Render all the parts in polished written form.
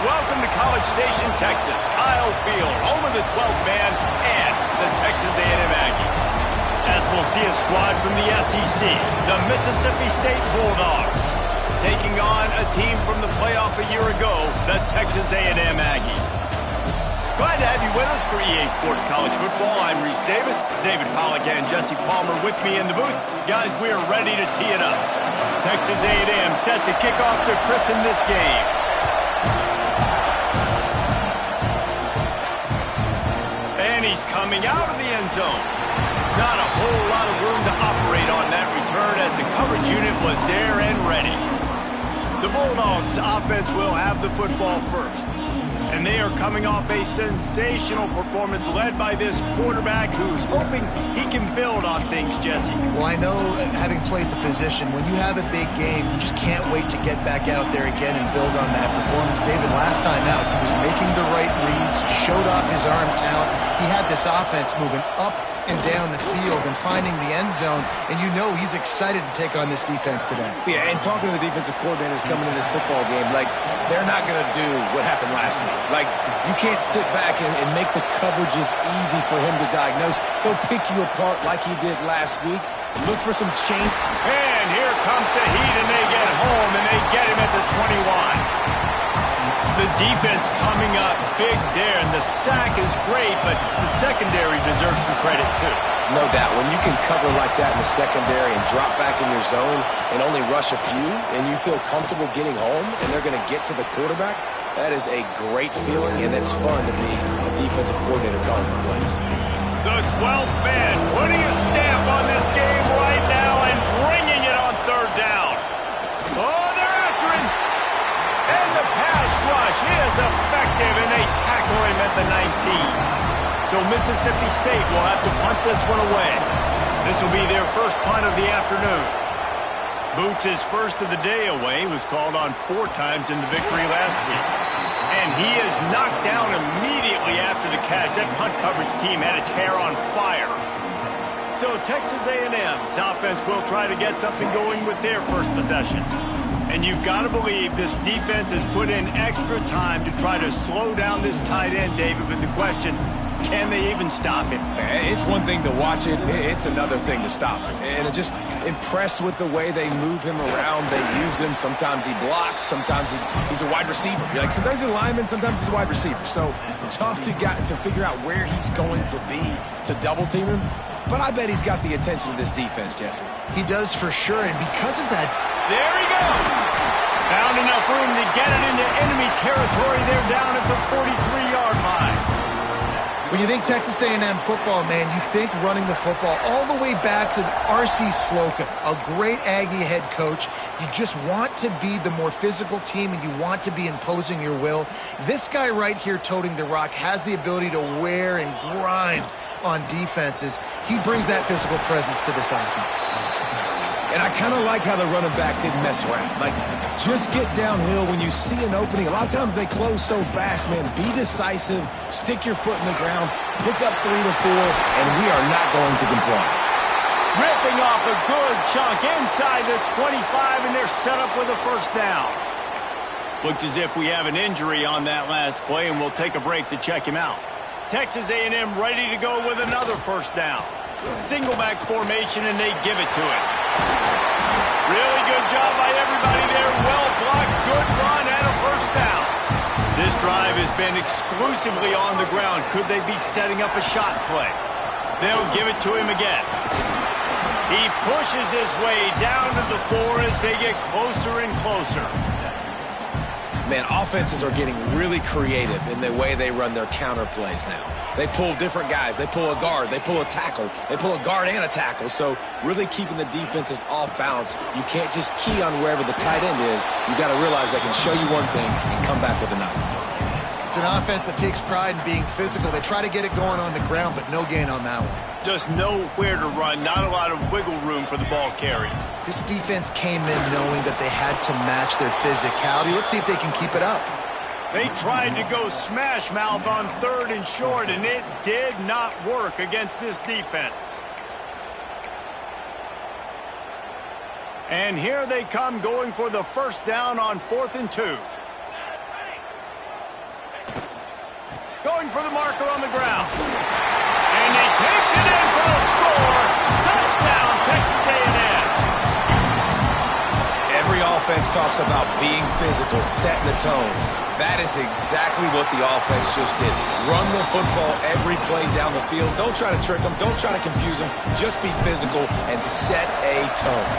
Welcome to College Station, Texas. Kyle Field, home of the 12th man and the Texas A&M Aggies. As we'll see a squad from the SEC, the Mississippi State Bulldogs, taking on a team from the playoff a year ago, the Texas A&M Aggies. Glad to have you with us for EA Sports College Football. I'm Reese Davis, David Pollack and Jesse Palmer with me in the booth. Guys, we are ready to tee it up. Texas A&M set to kick off to christen this game. And he's coming out of the end zone. Not a whole lot of room to operate on that return as the coverage unit was there and ready. The Bulldogs offense will have the football first. And they are coming off a sensational performance led by this quarterback who's hoping he can build on things, Jesse. Well, I know, having played the position, when you have a big game, you just can't wait to get back out there again and build on that performance. David, last time out, he was making the right reads, showed off his arm talent. He had this offense moving up and down the field and finding the end zone, and you know he's excited to take on this defense today. Yeah, and talking to the defensive coordinators coming in this football game, like, they're not going to do what happened last week. Like, you can't sit back and make the coverages easy for him to diagnose. He'll pick you apart like he did last week. Look for some change. And here comes the heat, and they get home, and they get him at the 21. The defense coming up big there, and the sack is great, but the secondary deserves some credit, too. No doubt. When you can cover like that in the secondary and drop back in your zone and only rush a few, and you feel comfortable getting home, and they're going to get to the quarterback, that is a great feeling, and it's fun to be a defensive coordinator calling the plays. The 12th man putting a stamp on this game right now and bringing it on third down. Oh, they're after him. And the pass rush is effective, and they tackle him at the 19. So Mississippi State will have to punt this one away. This will be their first punt of the afternoon. Boots' first of the day away was called on 4 times in the victory last week. And he is knocked down immediately after the catch. That punt coverage team had its hair on fire. So Texas A&M's offense will try to get something going with their first possession. And you've got to believe this defense has put in extra time to try to slow down this tight end, David, but the question, can they even stop him? It's one thing to watch it. It's another thing to stop it. And I'm just impressed with the way they move him around. They use him. Sometimes he blocks. Sometimes he's a wide receiver. You're like, sometimes he's a lineman. Sometimes he's a wide receiver. So tough to figure out where he's going to be to double team him. But I bet he's got the attention of this defense, Jesse. He does for sure, and because of that... There he goes! Found enough room to get it into enemy territory. They're down at the 43-yard line. When you think Texas A&M football, man, you think running the football all the way back to R.C. Slocum, a great Aggie head coach. You just want to be the more physical team, and you want to be imposing your will. This guy right here toting the rock has the ability to wear and grind on defenses. He brings that physical presence to this offense. And I kind of like how the running back didn't mess around. Like, just get downhill when you see an opening. A lot of times they close so fast, man. Be decisive, stick your foot in the ground, pick up 3 to 4, and we are not going to comply. Ripping off a good chunk inside the 25, and they're set up with a first down. Looks as if we have an injury on that last play, and we'll take a break to check him out. Texas A&M ready to go with another first down. Single back formation, and they give it to him. Really good job by everybody there. Well blocked, good run, and a first down. This drive has been exclusively on the ground. Could they be setting up a shot play? They'll give it to him again. He pushes his way down to the 4 as they get closer and closer. Man, offenses are getting really creative in the way they run their counter plays now. They pull different guys. They pull a guard. They pull a tackle. They pull a guard and a tackle. So really keeping the defenses off balance. You can't just key on wherever the tight end is. You got to realize they can show you one thing and come back with another. It's an offense that takes pride in being physical. They try to get it going on the ground, but no gain on that one. Just nowhere to run. Not a lot of wiggle room for the ball carry. This defense came in knowing that they had to match their physicality. Let's see if they can keep it up. They tried to go smash mouth on 3rd and short, and it did not work against this defense. And here they come going for the first down on 4th and 2. going for the marker on the ground. And he takes it in for the score. Touchdown, Texas A&M. Every offense talks about being physical, setting the tone. That is exactly what the offense just did. Run the football every play down the field. Don't try to trick them. Don't try to confuse them. Just be physical and set a tone.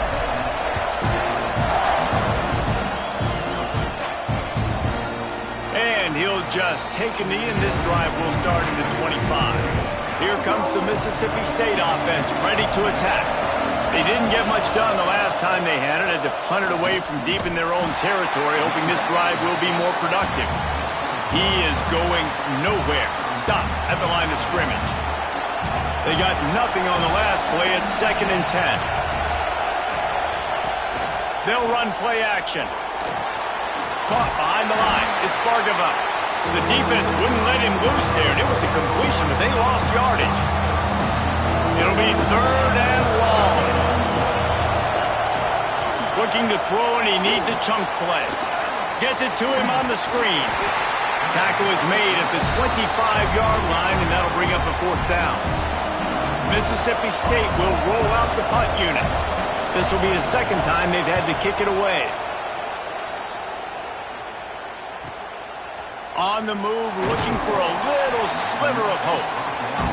And he'll just take a knee, and this drive will start at the 25. Here comes the Mississippi State offense, ready to attack. They didn't get much done the last time they had it. Had to punt it away from deep in their own territory, hoping this drive will be more productive. He is going nowhere. Stop at the line of scrimmage. They got nothing on the last play. It's 2nd and 10. They'll run play action. Caught behind the line. It's Bargava. The defense wouldn't let him loose there, and it was a completion, but they lost yardage. It'll be 3rd and long. Looking to throw, and he needs a chunk play. Gets it to him on the screen. Tackle is made at the 25-yard line, and that'll bring up a 4th down. Mississippi State will roll out the punt unit. This will be the 2nd time they've had to kick it away. On the move, looking for a little sliver of hope.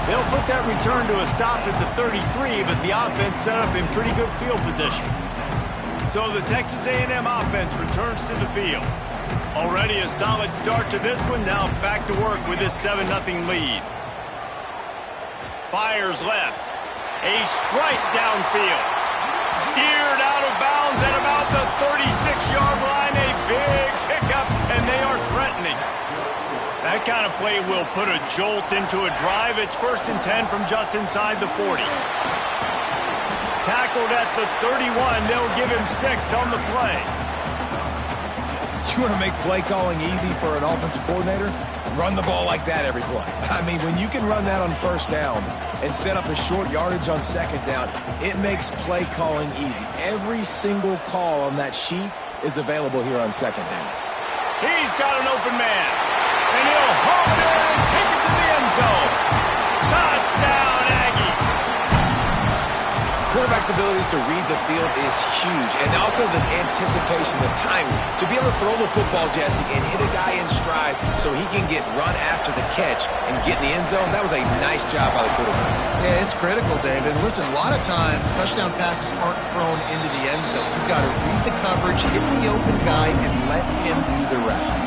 They'll put that return to a stop at the 33, but the offense set up in pretty good field position. So the Texas A&M offense returns to the field. Already a solid start to this one. Now back to work with this 7-0 lead. Fires left. A strike downfield. Steered out of bounds at about the 36-yard line. A big pickup, and they are threatening. That kind of play will put a jolt into a drive. It's 1st and 10 from just inside the 40. Tackled at the 31. They'll give him 6 on the play. You want to make play calling easy for an offensive coordinator? Run the ball like that every play. I mean, when you can run that on 1st down and set up a short yardage on 2nd down, it makes play calling easy. Every single call on that sheet is available here on 2nd down. He's got an open man. And he'll haul it in and take it to the end zone. Touchdown, Aggie. Quarterback's abilities to read the field is huge, and also the anticipation, the timing. To be able to throw the football, Jesse, and hit a guy in stride so he can get run after the catch and get in the end zone, that was a nice job by the quarterback. Yeah, it's critical, David. And listen, a lot of times, touchdown passes aren't thrown into the end zone. You've got to read the coverage, hit the open guy, and let him do the rest.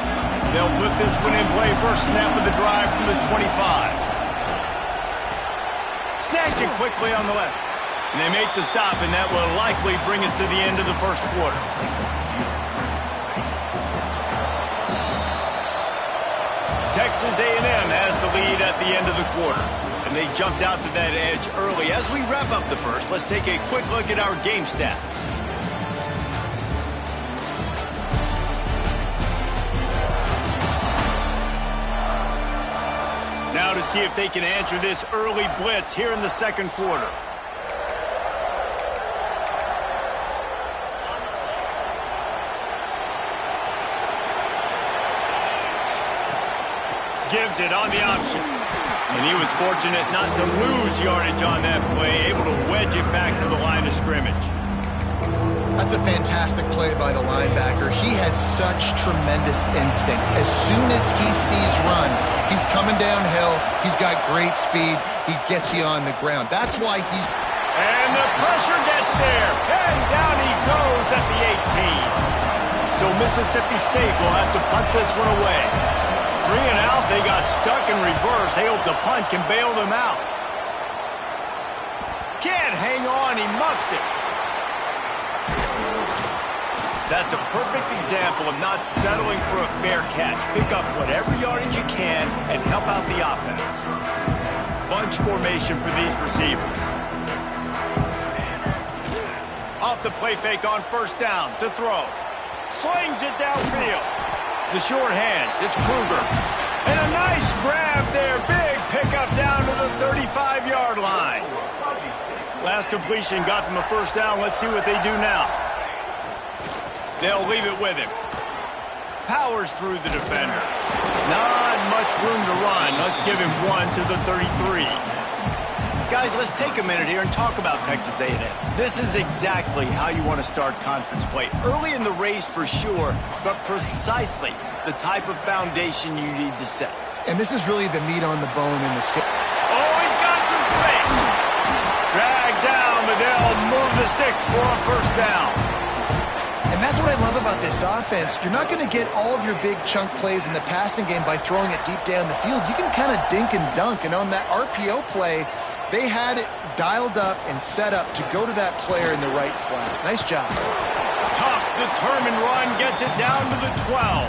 They'll put this one in play. First snap of the drive from the 25. Snatch it quickly on the left. And they make the stop, and that will likely bring us to the end of the 1st quarter. Texas A&M has the lead at the end of the quarter. And they jumped out to that edge early. As we wrap up the 1st, let's take a quick look at our game stats. Now to see if they can answer this early blitz here in the 2nd quarter. Gives it on the option. And he was fortunate not to lose yardage on that play, able to wedge it back to the line of scrimmage. That's a fantastic play by the linebacker. He has such tremendous instincts. As soon as he sees run, he's coming downhill. He's got great speed. He gets you on the ground. That's why he's... And the pressure gets there. And down he goes at the 18. So Mississippi State will have to punt this one away. 3 and out. They got stuck in reverse. They hope the punt can bail them out. Can't hang on. He muffs it. That's a perfect example of not settling for a fair catch. Pick up whatever yardage you can and help out the offense. Bunch formation for these receivers. Off the play fake on 1st down to throw. Slings it downfield. The short hands. It's Kruger. And a nice grab there. Big pickup down to the 35-yard line. Last completion got them a 1st down. Let's see what they do now. They'll leave it with him. powers through the defender. Not much room to run. Let's give him 1 to the 33. Guys, let's take a minute here and talk about Texas A&M. This is exactly how you want to start conference play. Early in the race for sure, but precisely the type of foundation you need to set. And this is really the meat on the bone in the schedule. Oh, he's got some space. Dragged down, but they'll move the sticks for a first down. And that's what I love about this offense. You're not going to get all of your big chunk plays in the passing game by throwing it deep down the field. You can kind of dink and dunk. And on that RPO play, they had it dialed up and set up to go to that player in the right flat. Nice job. Tough, determined run gets it down to the 12.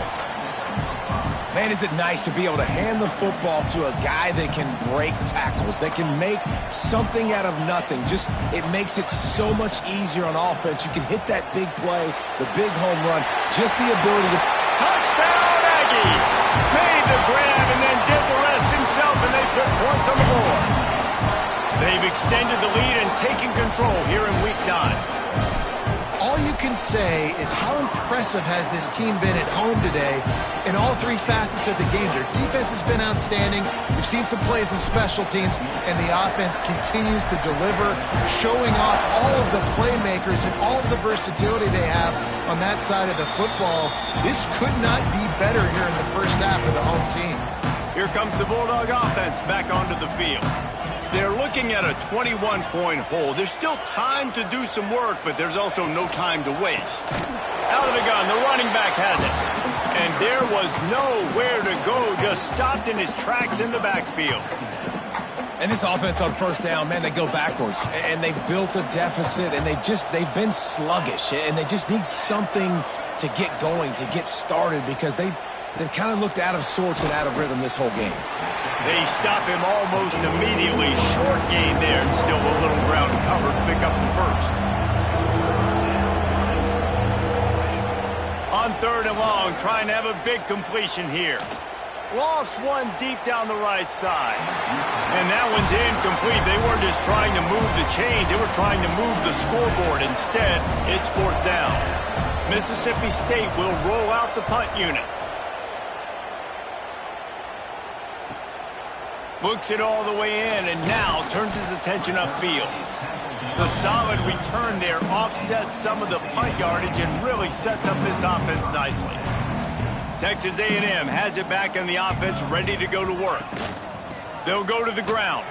Man, is it nice to be able to hand the football to a guy that can break tackles, that can make something out of nothing. Just, it makes it so much easier on offense. You can hit that big play, the big home run, just the ability to... Touchdown, Aggies! Made the grab and then did the rest himself, and they put points on the board. They've extended the lead and taken control here in Week 9. All you can say is how impressive has this team been at home today in all three facets of the game. Their defense has been outstanding. We've seen some plays in special teams, and the offense continues to deliver, showing off all of the playmakers and all of the versatility they have on that side of the football. This could not be better here in the first half of the home team. Here comes the Bulldog offense back onto the field. They're looking at a 21-point hole. There's still time to do some work, but there's also no time to waste. Out of the gun, the running back has it. And there was nowhere to go, just stopped in his tracks in the backfield. And this offense on first down, man, they go backwards. And they built a deficit, and they've been sluggish. And they just need something to get going, to get started, because they've kind of looked out of sorts and out of rhythm this whole game. They stop him almost immediately. Short gain there, and still a little ground to cover to pick up the first. On 3rd and long, trying to have a big completion here. Lost one deep down the right side. And that one's incomplete. They weren't just trying to move the chains. They were trying to move the scoreboard. Instead, it's 4th down. Mississippi State will roll out the punt unit. Looks it all the way in, and now turns his attention upfield. The solid return there offsets some of the punt yardage and really sets up this offense nicely. Texas A&M has it back in the offense, ready to go to work. They'll go to the ground.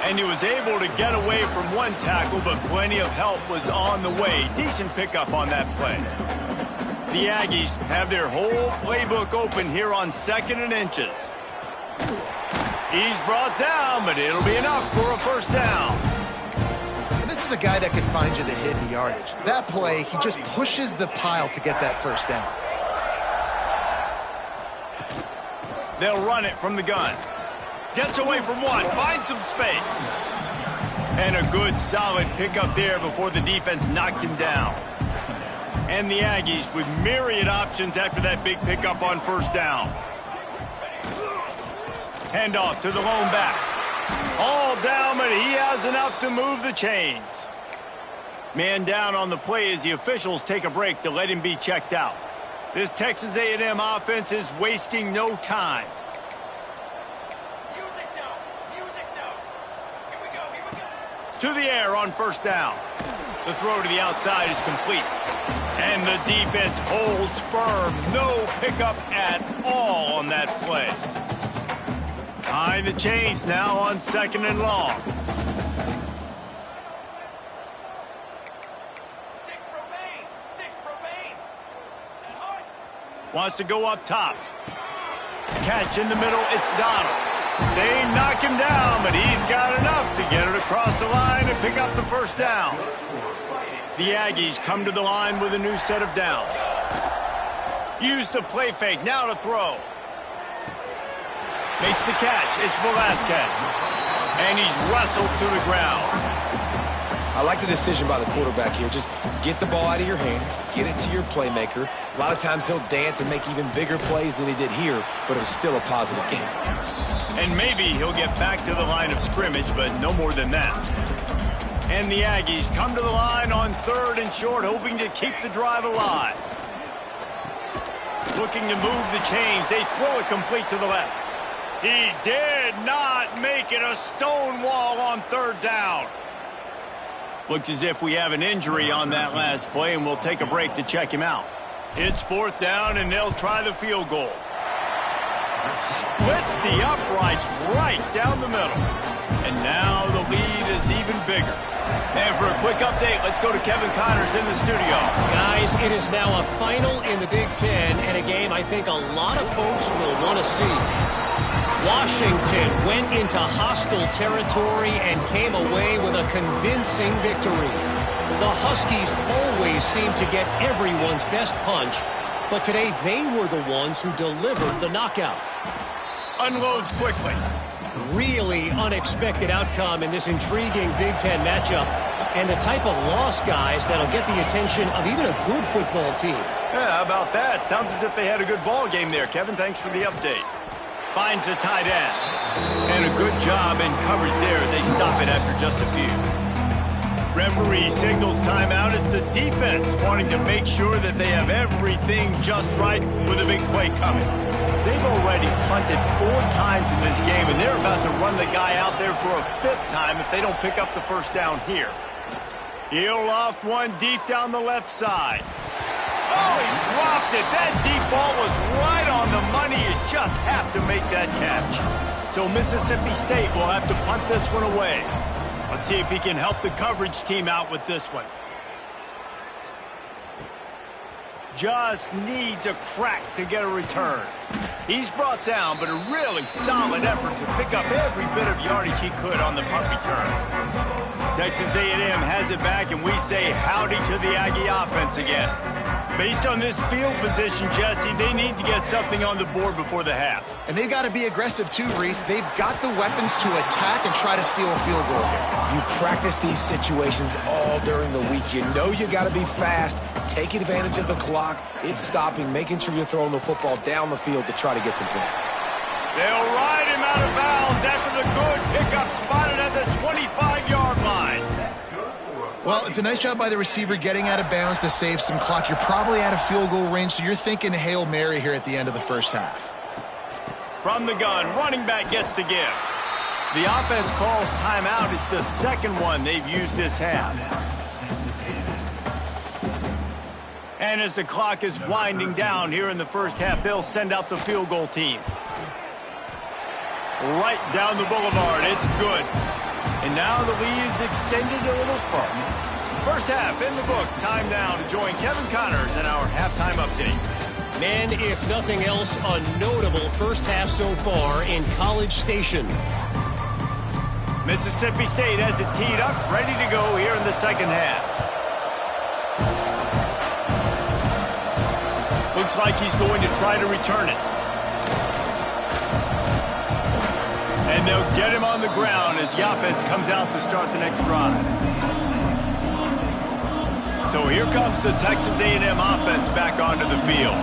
And he was able to get away from one tackle, but plenty of help was on the way. Decent pickup on that play. The Aggies have their whole playbook open here on 2nd and inches. He's brought down, but it'll be enough for a first down. And this is a guy that can find you the hidden yardage. That play, he just pushes the pile to get that first down. They'll run it from the gun. Gets away from one, finds some space. And a good, solid pickup there before the defense knocks him down. And the Aggies with myriad options after that big pickup on first down. Handoff to the lone back. All down, but he has enough to move the chains. Man down on the play as the officials take a break to let him be checked out. This Texas A&M offense is wasting no time. To the air on first down. The throw to the outside is complete. And the defense holds firm. No pickup at all on that play. Behind the chains now on 2nd and long. Six remain. Wants to go up top. Catch in the middle. It's Donald. They knock him down, but he's got enough to get it across the line and pick up the first down. The Aggies come to the line with a new set of downs. Use the play fake, now to throw. Makes the catch, it's Velasquez. And he's wrestled to the ground. I like the decision by the quarterback here. Just get the ball out of your hands, get it to your playmaker. A lot of times he'll dance and make even bigger plays than he did here, but it was still a positive game. And maybe he'll get back to the line of scrimmage, but no more than that. And the Aggies come to the line on 3rd and short, hoping to keep the drive alive. looking to move the chains. They throw it complete to the left. He did not make it a stone wall on third down. Looks as if we have an injury on that last play, and we'll take a break to check him out. It's fourth down, and they'll try the field goal. Splits the uprights right down the middle. And now the lead is even bigger. And for a quick update, let's go to Kevin Connors in the studio. Guys, it is now a final in the Big Ten, and a game I think a lot of folks will want to see. Washington went into hostile territory and came away with a convincing victory. The Huskies always seem to get everyone's best punch, but today they were the ones who delivered the knockout. Unloads quickly. Really unexpected outcome in this intriguing Big Ten matchup, and the type of loss, guys, that'll get the attention of even a good football team. Yeah, how about that? Sounds as if they had a good ball game there. Kevin, thanks for the update. Finds a tight end. And a good job in coverage there as they stop it after just a few. Referee signals timeout as the defense wanting to make sure that they have everything just right with a big play coming. They've already punted 4 times in this game, and they're about to run the guy out there for a 5th time if they don't pick up the first down here. He'll loft one deep down the left side. Oh, he dropped it. That deep ball was right on the money. You just have to make that catch. So Mississippi State will have to punt this one away. Let's see if he can help the coverage team out with this one. Just needs a crack to get a return. He's brought down, but a really solid effort to pick up every bit of yardage he could on the punt return. Texas A&M has it back, and we say howdy to the Aggie offense again. Based on this field position, Jesse, they need to get something on the board before the half. And they've got to be aggressive too, Reese. They've got the weapons to attack and try to steal a field goal. You practice these situations all during the week. You know you got to be fast, take advantage of the clock. It's stopping, making sure you're throwing the football down the field to try to get some points. They'll ride him out of bounds after the good pickup spotted at the 25-yard line. Well, it's a nice job by the receiver getting out of bounds to save some clock. You're probably out of field goal range, so you're thinking Hail Mary here at the end of the first half. From the gun, running back gets to give. The offense calls timeout. It's the second one they've used this half. And as the clock is winding down here in the first half, they'll send out the field goal team. Right down the boulevard. It's good. And now the lead is extended a little further. First half in the books. Time now to join Kevin Connors in our halftime update. Man, if nothing else, a notable first half so far in College Station. Mississippi State has it teed up, ready to go here in the second half. Looks like he's going to try to return it. And they'll get him on the ground as the offense comes out to start the next drive. So here comes the Texas A&M offense back onto the field.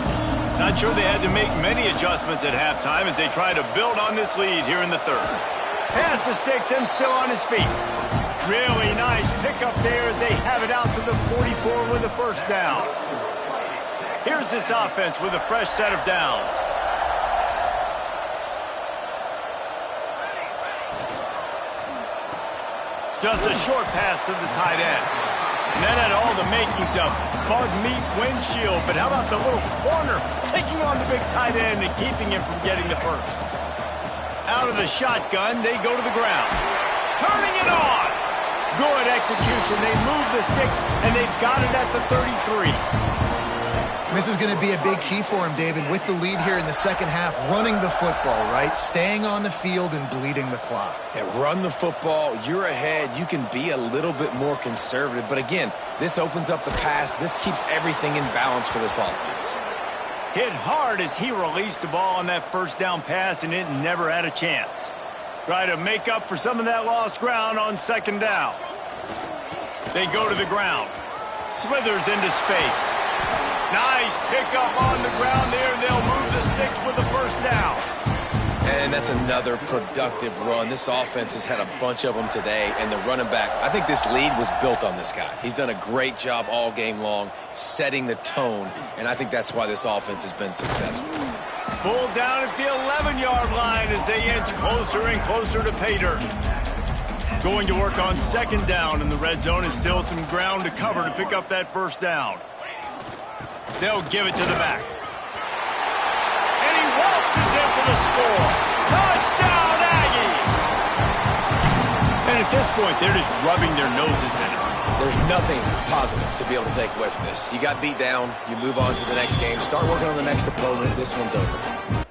Not sure they had to make many adjustments at halftime as they try to build on this lead here in the third. Pass the sticks and still on his feet. Really nice pickup there as they have it out to the 44 with a first down. Here's this offense with a fresh set of downs. Just a short pass to the tight end. And that had all the makings of bug meat windshield. But how about the little corner taking on the big tight end and keeping him from getting the first? Out of the shotgun, they go to the ground. Turning it on. Good execution. They move the sticks, and they've got it at the 33. This is going to be a big key for him, David, with the lead here in the second half, running the football, right? Staying on the field and bleeding the clock. Yeah, run the football. You're ahead. You can be a little bit more conservative. But again, this opens up the pass. This keeps everything in balance for this offense. Hit hard as he released the ball on that first down pass, and it never had a chance. Try to make up for some of that lost ground on second down. They go to the ground. Slithers into space. Nice pickup on the ground there, and they'll move the sticks with the first down. And that's that's another productive run. This offense has had a bunch of them today, and the running back, I think this lead was built on this guy. He's done a great job all game long setting the tone, and I think that's why this offense has been successful. Pulled down at the 11-yard line as they inch closer and closer to pay dirt. Going to work on second down, and the red zone is still some ground to cover to pick up that first down. They'll give it to the back. And he waltzes in for the score. Touchdown, Aggie! And at this point, they're just rubbing their noses in it. There's nothing positive to be able to take away from this. You got beat down, you move on to the next game, start working on the next opponent. This one's over.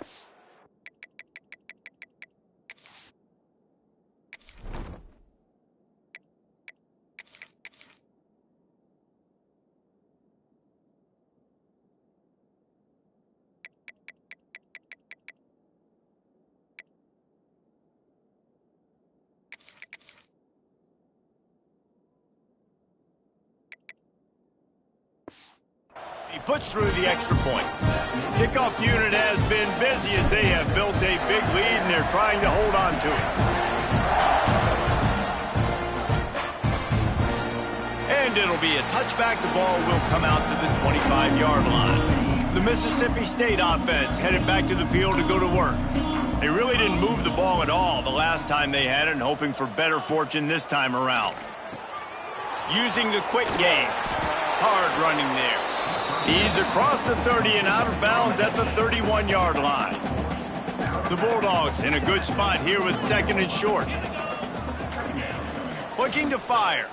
He puts through the extra point. Kickoff unit has been busy as they have built a big lead, and they're trying to hold on to it. And it'll be a touchback. The ball will come out to the 25-yard line. The Mississippi State offense headed back to the field to go to work. They really didn't move the ball at all the last time they had it, and hoping for better fortune this time around. Using the quick game. Hard running there. He's across the 30 and out of bounds at the 31-yard line. The Bulldogs in a good spot here with second and short. Looking to fire.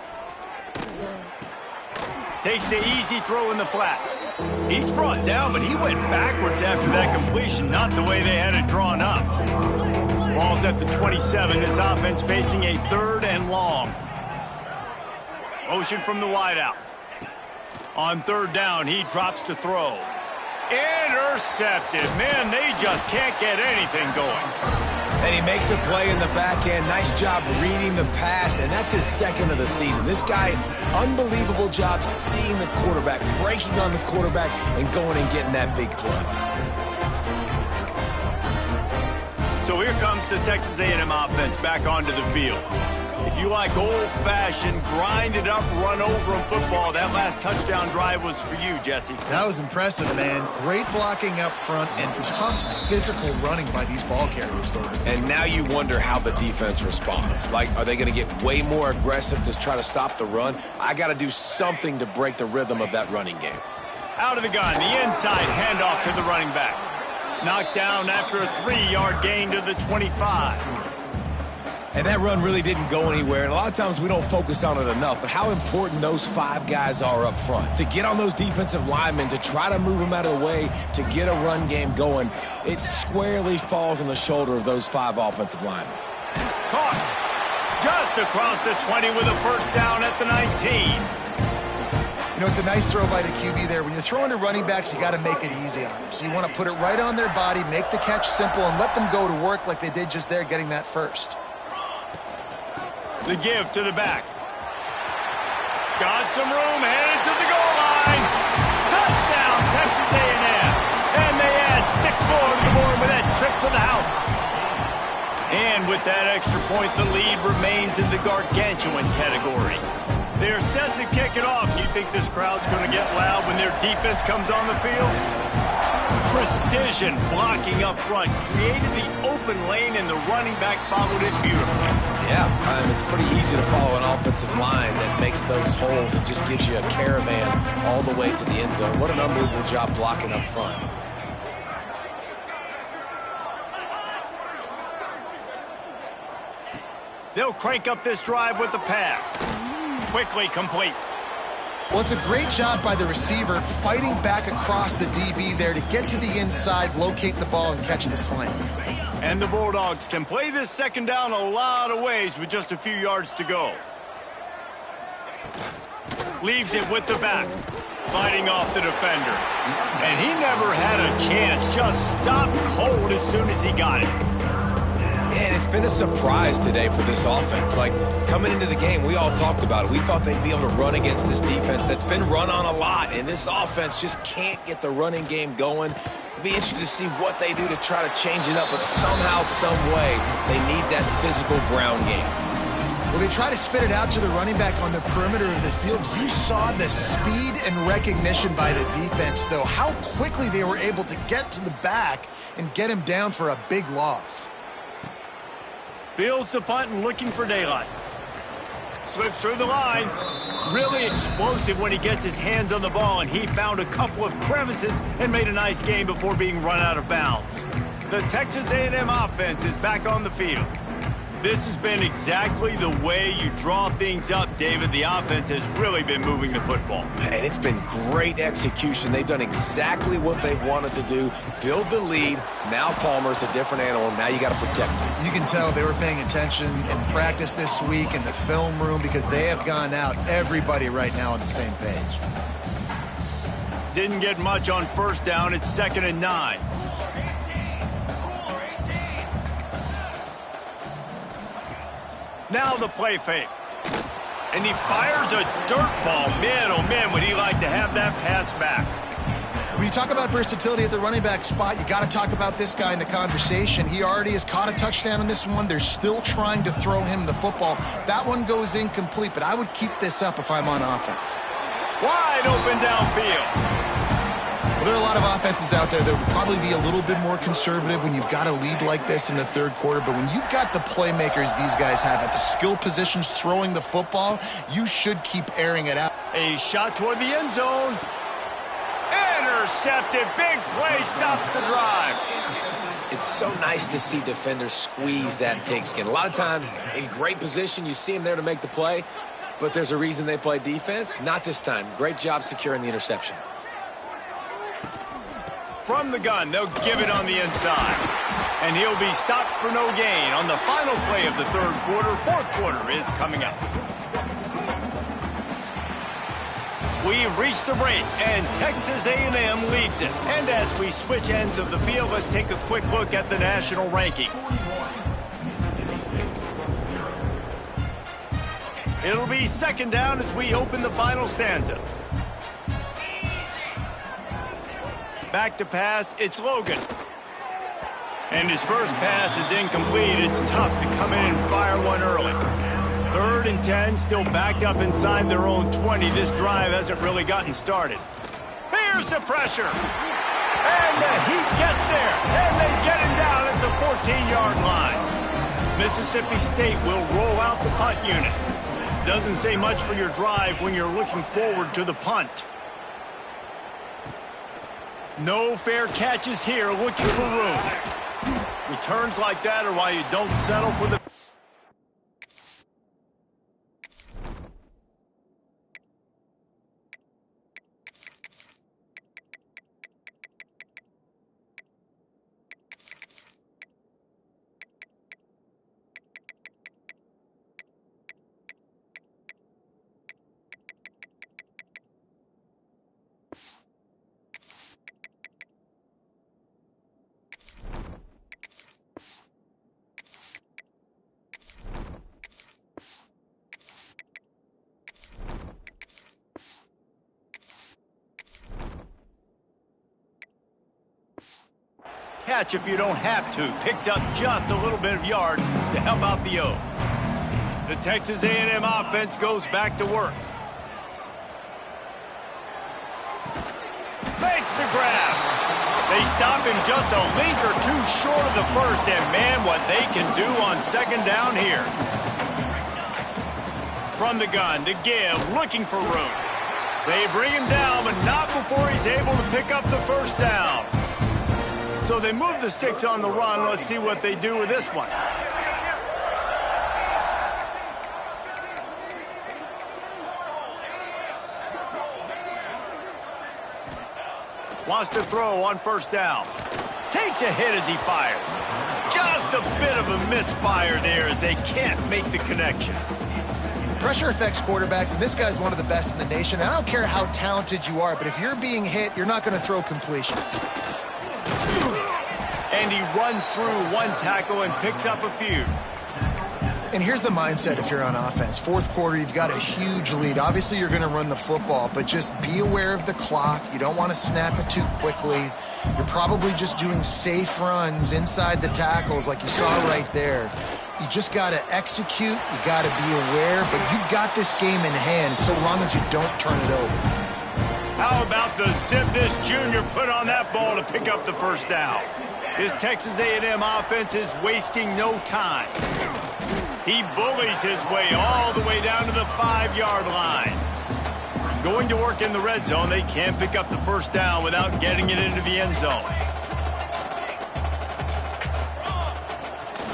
Takes the easy throw in the flat. He's brought down, but he went backwards after that completion, not the way they had it drawn up. Ball's at the 27. This offense facing a third and long. Motion from the wideout. On third down, he drops to throw. Intercepted. Man, they just can't get anything going. And he makes a play in the back end. Nice job reading the pass, and that's his second of the season. This guy, unbelievable job seeing the quarterback, breaking on the quarterback, and going and getting that big play. So here comes the Texas A&M offense back onto the field. If you like old-fashioned, grinded-up, run-over-'em football, that last touchdown drive was for you, Jesse. That was impressive, man. Great blocking up front and tough physical running by these ball carriers, David. And now you wonder how the defense responds. Like, are they going to get way more aggressive to try to stop the run? I got to do something to break the rhythm of that running game. Out of the gun, the inside handoff to the running back. Knocked down after a 3-yard gain to the 25. And that run really didn't go anywhere, and a lot of times we don't focus on it enough, but how important those 5 guys are up front. To get on those defensive linemen, to try to move them out of the way, to get a run game going, it squarely falls on the shoulder of those 5 offensive linemen. Caught just across the 20 with a first down at the 19. You know, it's a nice throw by the QB there. When you're throwing to running backs, you got to make it easy on them. So you want to put it right on their body, make the catch simple, and let them go to work like they did just there, getting that first. The give to the back. Got some room, headed to the goal line. Touchdown, Texas A&M. And they add 6 more to the board with that trip to the house. And with that extra point, the lead remains in the gargantuan category. They're set to kick it off. You think this crowd's going to get loud when their defense comes on the field? Precision blocking up front created the open lane, and the running back followed it beautifully. Yeah, it's pretty easy to follow an offensive line that makes those holes and just gives you a caravan all the way to the end zone. What an unbelievable job blocking up front. They'll crank up this drive with the pass. Quickly complete. Well, it's a great job by the receiver fighting back across the DB there to get to the inside, locate the ball, and catch the slant. And the Bulldogs can play this second down a lot of ways with just a few yards to go. Leaves it with the back, fighting off the defender. And he never had a chance, just stopped cold as soon as he got it. And it's been a surprise today for this offense. Like, coming into the game, we all talked about it. We thought they'd be able to run against this defense that's been run on a lot, and this offense just can't get the running game going. It'll be interesting to see what they do to try to change it up, but somehow, some way, they need that physical ground game. Well, they try to spit it out to the running back on the perimeter of the field. You saw the speed and recognition by the defense, though, how quickly they were able to get to the back and get him down for a big loss. Fields the punt and looking for daylight. Slips through the line. Really explosive when he gets his hands on the ball, and he found a couple of crevices and made a nice game before being run out of bounds. The Texas A&M offense is back on the field. This has been exactly the way you draw things up, David. The offense has really been moving the football. And it's been great execution. They've done exactly what they've wanted to do. Build the lead. Now Palmer's a different animal. Now you got to protect him. You can tell they were paying attention in practice this week in the film room because they have gone out, everybody right now on the same page. Didn't get much on first down. It's 2nd and 9. Now the play fake. And he fires a dirt ball. Man, oh man, would he like to have that pass back. When you talk about versatility at the running back spot, you got to talk about this guy in the conversation. He already has caught a touchdown on this one. They're still trying to throw him the football. That one goes incomplete, but I would keep this up if I'm on offense. Wide open downfield. Well, there are a lot of offenses out there that would probably be a little bit more conservative when you've got a lead like this in the third quarter. But when you've got the playmakers these guys have at the skill positions throwing the football, you should keep airing it out. A shot toward the end zone. Intercepted. Big play stops the drive. It's so nice to see defenders squeeze that pigskin. A lot of times in great position, you see them there to make the play, but there's a reason they play defense. Not this time. Great job securing the interception. From the gun, they'll give it on the inside. And he'll be stopped for no gain on the final play of the third quarter. Fourth quarter is coming up. We've reached the break, and Texas A&M leads it. And as we switch ends of the field, let's take a quick look at the national rankings. It'll be 2nd down as we open the final stanza. Back to pass, it's Logan. And his first pass is incomplete. It's tough to come in and fire one early. 3rd and 10, still backed up inside their own 20. This drive hasn't really gotten started. Here's the pressure. And the Heat gets there. And they get him down at the 14-yard line. Mississippi State will roll out the punt unit. Doesn't say much for your drive when you're looking forward to the punt. No fair catches here, looking for room. Returns like that are why you don't settle for the... Catch if you don't have to. Picks up just a little bit of yards to help out the O. The Texas A&M offense goes back to work. Makes the grab. They stop him just a link or two short of the first, and man, what they can do on 2nd down here. From the gun to give, looking for room. They bring him down, but not before he's able to pick up the first down. So they move the sticks on the run. Let's see what they do with this one. Wants to throw on 1st down. Takes a hit as he fires. Just a bit of a misfire there as they can't make the connection. Pressure affects quarterbacks, and this guy's one of the best in the nation. I don't care how talented you are, but if you're being hit, you're not going to throw completions. And he runs through one tackle and picks up a few. And here's the mindset if you're on offense. 4th quarter, you've got a huge lead. Obviously, you're going to run the football, but just be aware of the clock. You don't want to snap it too quickly. You're probably just doing safe runs inside the tackles like you saw right there. You just got to execute. You got to be aware, but you've got this game in hand so long as you don't turn it over. How about the zip this junior put on that ball to pick up the first down? This Texas A&M offense is wasting no time. He bullies his way all the way down to the 5-yard line. Going to work in the red zone. They can't pick up the first down without getting it into the end zone.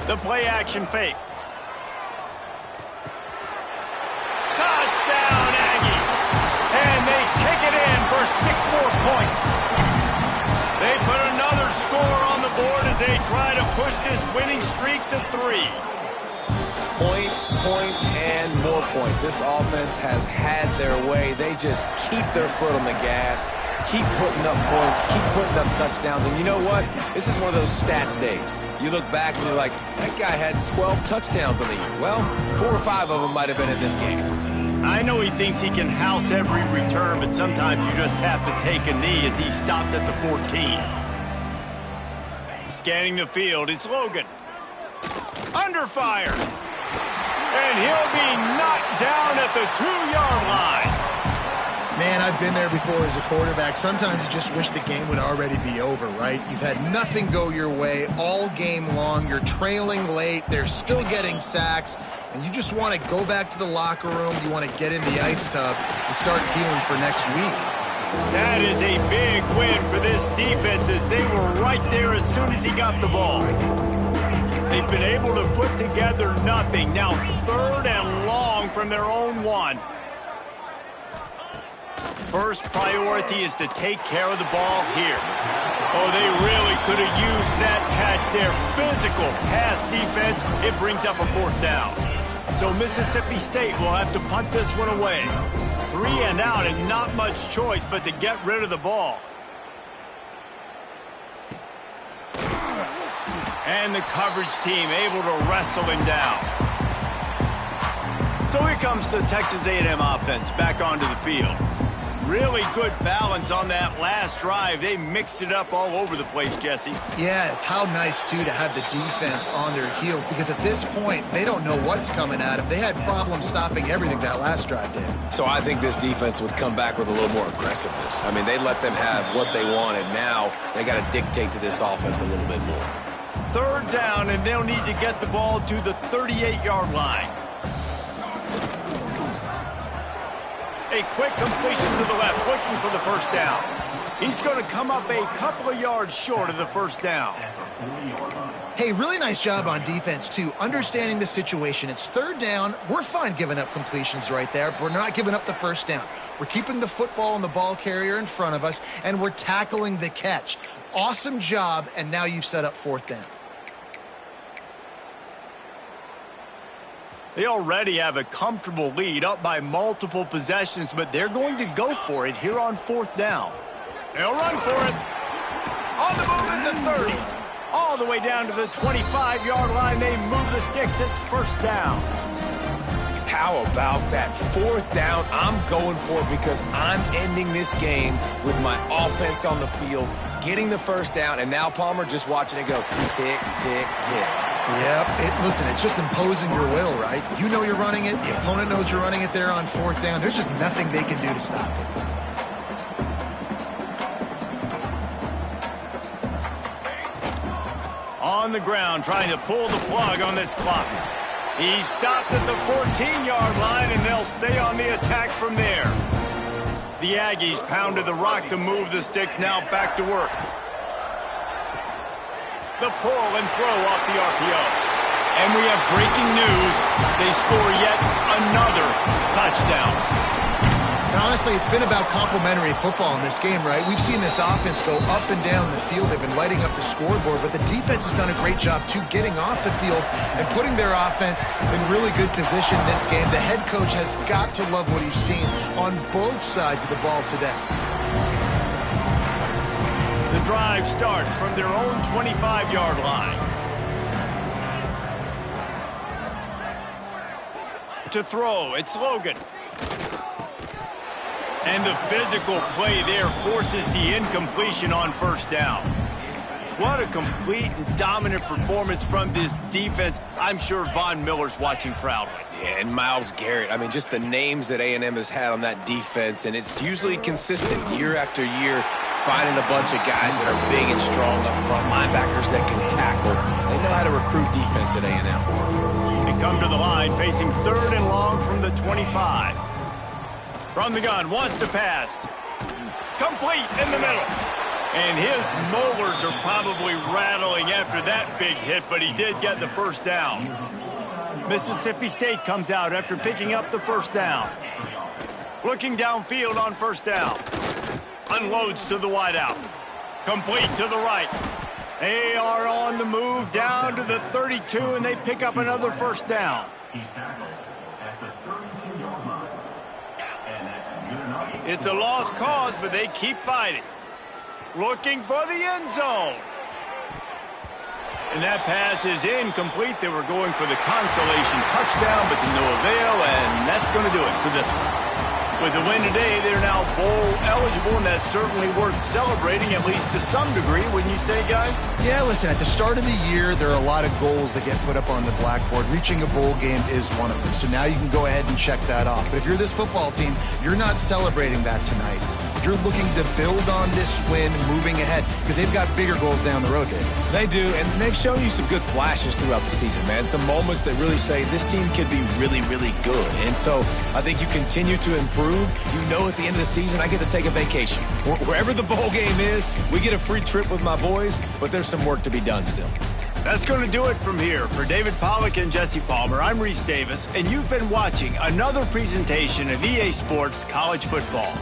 The play-action fake. Touchdown, Aggie! And they take it in for 6 more points. They put another score on the board as they try to push this winning streak to 3. Points, points, and more points. This offense has had their way. They just keep their foot on the gas, keep putting up points, keep putting up touchdowns. And you know what? This is one of those stats days. You look back and you're like, that guy had 12 touchdowns on the year. Well, 4 or 5 of them might have been in this game. I know he thinks he can house every return, but sometimes you just have to take a knee as he stopped at the 14. Scanning the field, it's Logan. Under fire. And he'll be knocked down at the 2-yard line. Man, I've been there before as a quarterback. Sometimes you just wish the game would already be over, right? You've had nothing go your way all game long. You're trailing late. They're still getting sacks. And you just want to go back to the locker room. You want to get in the ice tub and start healing for next week. That is a big win for this defense as they were right there as soon as he got the ball. They've been able to put together nothing. Now 3rd and long from their own 1. First priority is to take care of the ball here. Oh, they really could have used that catch there. Physical pass defense. It brings up a 4th down. So Mississippi State will have to punt this one away. 3 and out and not much choice but to get rid of the ball. And the coverage team able to wrestle him down. So here comes the Texas A&M offense back onto the field. Really good balance on that last drive. They mixed it up all over the place, Jesse. Yeah, how nice, too, to have the defense on their heels because at this point, they don't know what's coming at them. They had problems stopping everything that last drive did. So I think this defense would come back with a little more aggressiveness. I mean, they let them have what they wanted. Now they got to dictate to this offense a little bit more. 3rd down, and they'll need to get the ball to the 38-yard line. A quick completion to the left, looking for the first down. He's going to come up a couple of yards short of the first down. Hey, really nice job on defense, too. Understanding the situation. It's 3rd down. We're fine giving up completions right there. We're not giving up the first down. We're keeping the football and the ball carrier in front of us, and we're tackling the catch. Awesome job, and now you've set up 4th down. They already have a comfortable lead, up by multiple possessions, but they're going to go for it here on 4th down. They'll run for it. On the move at the 30. All the way down to the 25-yard line. They move the sticks. It's 1st down. How about that 4th down? I'm going for it because I'm ending this game with my offense on the field, getting the first down, and now Palmer just watching it go tick, tick, tick. Yep. Listen, it's just imposing your will, right? You know you're running it. The opponent knows you're running it there on 4th down. There's just nothing they can do to stop it. On the ground, trying to pull the plug on this clock. He stopped at the 14-yard line, and they'll stay on the attack from there. The Aggies pounded the rock to move the sticks, now back to work. The pull and throw off the RPO. And we have breaking news. They score yet another touchdown. And honestly, it's been about complementary football in this game, right? We've seen this offense go up and down the field. They've been lighting up the scoreboard, but the defense has done a great job, too, getting off the field and putting their offense in really good position this game. The head coach has got to love what he's seen on both sides of the ball today. The drive starts from their own 25-yard line. To throw, it's Logan. And the physical play there forces the incompletion on first down. What a complete and dominant performance from this defense. I'm sure Von Miller's watching proudly. Yeah, and Myles Garrett. I mean, just the names that A&M has had on that defense, and it's usually consistent year after year, finding a bunch of guys that are big and strong up front, linebackers that can tackle. They know how to recruit defense at A&M. They come to the line facing 3rd and long from the 25. From the gun, wants to pass. Complete in the middle. And his molars are probably rattling after that big hit, but he did get the first down. Mississippi State comes out after picking up the first down. Looking downfield on first down. Unloads to the wideout. Complete to the right. They are on the move down to the 32, and they pick up another first down. It's a lost cause, but they keep fighting. Looking for the end zone. And that pass is incomplete. They were going for the consolation touchdown, but to no avail, and that's going to do it for this one. With the win today, they're now bowl eligible, and that's certainly worth celebrating, at least to some degree, wouldn't you say, guys? Yeah, listen, at the start of the year, there are a lot of goals that get put up on the blackboard. Reaching a bowl game is one of them. So now you can go ahead and check that off. But if you're this football team, you're not celebrating that tonight. You're looking to build on this win moving ahead because they've got bigger goals down the road, David. They do, and they've shown you some good flashes throughout the season, man. Some moments that really say this team could be really, really good. And so I think you continue to improve. You know at the end of the season, I get to take a vacation. Wherever the bowl game is, we get a free trip with my boys, but there's some work to be done still. That's going to do it from here. For David Pollack and Jesse Palmer, I'm Reese Davis, and you've been watching another presentation of EA Sports College Football.